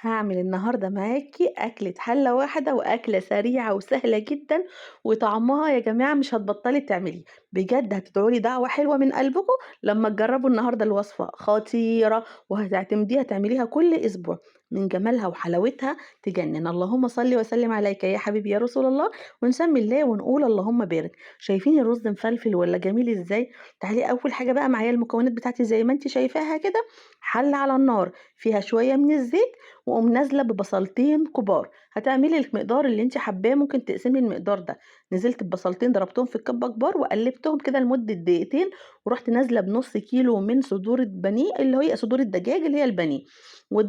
هاعمل النهارده معاكِ أكلة حلة واحدة وأكلة سريعة وسهلة جدًا، وطعمها يا جماعة مش هتبطّلي تعمليه، بجد هتدعوا لي دعوة حلوة من قلبكم لمّا تجرّبوا النهارده الوصفة، خطيرة وهتعتمديها تعمليها كل أسبوع، من جمالها وحلاوتها تجنن. اللهم صل وسلم عليك يا حبيبي يا رسول الله، ونسمي الله ونقول اللهم بارك. شايفين الرز مفلفل والّا جميل إزاي؟ تعالي أول حاجة بقى معايا المكونات بتاعتي زي ما أنتِ شايفاها كده، حلة على النار فيها شوية من الزيت واقوم نازلة ببصلتين كبار، هتعملي المقدار اللي أنتِ حاباه ممكن تقسمي المقدار ده، نزلت ببصلتين ضربتهم في الكبة كبار وقلبتهم كده لمدة دقيقتين، ورُحت نازلة بنُص كيلو من صدور البانيه اللي هي صدور الدجاج اللي هي البانيه،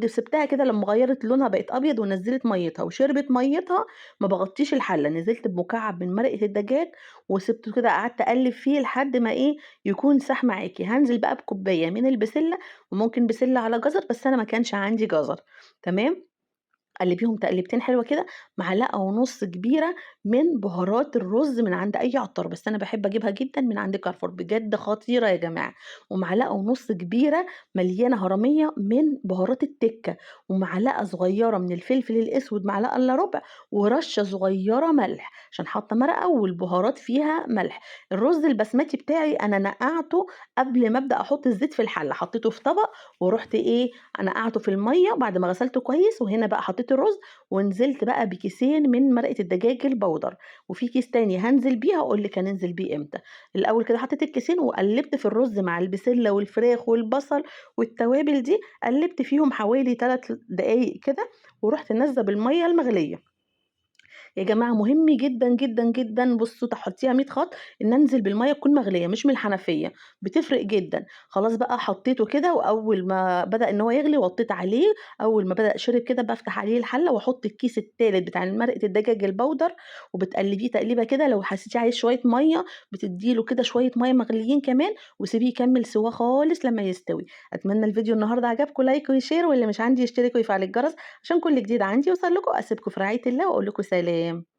سِبتها كده لمّا غيّرت لونها بقت أبيض ونزّلت مَيّتها وشربت مَيّتها، ما باغطّيش الحلة، نزلت بمكعب من مرقة الدجاج وسِبته كده قعدت أقلّب فيه لحد ما يكون ساح معاكِ، هانزل بقى بكوباية من البسلة وممكن بسلة على جزر، بس أنا ما كانش عندي جزر. تمام، قلّبيهم تقليبتين حلوة كده، معلقة ونُص كبيرة من بهارات الرز من عند أي عطار، بس أنا باحب أجيبها جدًا من عند كارفور، بجد خطيرة يا جماعة، ومعلقة ونُص كبيرة مليانة هرمية من بهارات التِكّة، ومعلقة صغيرة من الفلفل الأسود، معلقة إلا ربع، ورشة صغيرة ملح، عشان حاطة مرقة والبهارات فيها ملح. الرز البسمتي بتاعي أنا نقعته قبل ما أبدأ أحط الزيت في الحلة، حطيته في طبق ورُحت نقعته في المَيّة بعد ما غسلته كويس، وهنا بقى حطيت الرز ونزلت بقى بكيسين من مرقة الدجاج البودر، وفي كيس تاني هانزل بيه هاقول لِك هننزل بيه إمتى. الأول كده حطيت الكيسين وقلّبت في الرز مع البسلة والفراخ والبصل والتوابل دي، قلّبت فيهم حوالي 3 دقايق كده، ورُحت نازلة بالمَيّة المغلية. يا جماعة مهم جدًا، جدًا، جدًا بُصّوا تحطّيها 100 خط إن أنزل بالمَيّة تكون مغلية مش من الحنفية، بتفرق جدًا. خلاص بقى حطّيته كده وأول ما بدأ إن هو يغلي وطّيت عليه، أول ما بدأ شرب كده بافتح عليه الحلة وأحط الكيس التالت بتاع مرقة الدجاج البودر، وبتقلّبيه تقليبة كده لو حسيتيه عايز شوية مَيّة بتدّي له كده شوية مَيّة مغليين كمان، وسيبيه يكمّل سِواه خالص لمّا يستوي. أتمنى الفيديو النهارده عجبكم لايك وشير، واللي مش عندي يشترك ويفعل الجرس عشان كل جديد عندي يوصل لكم. أسيبكم في رعاية الله وأقول لكم سلام.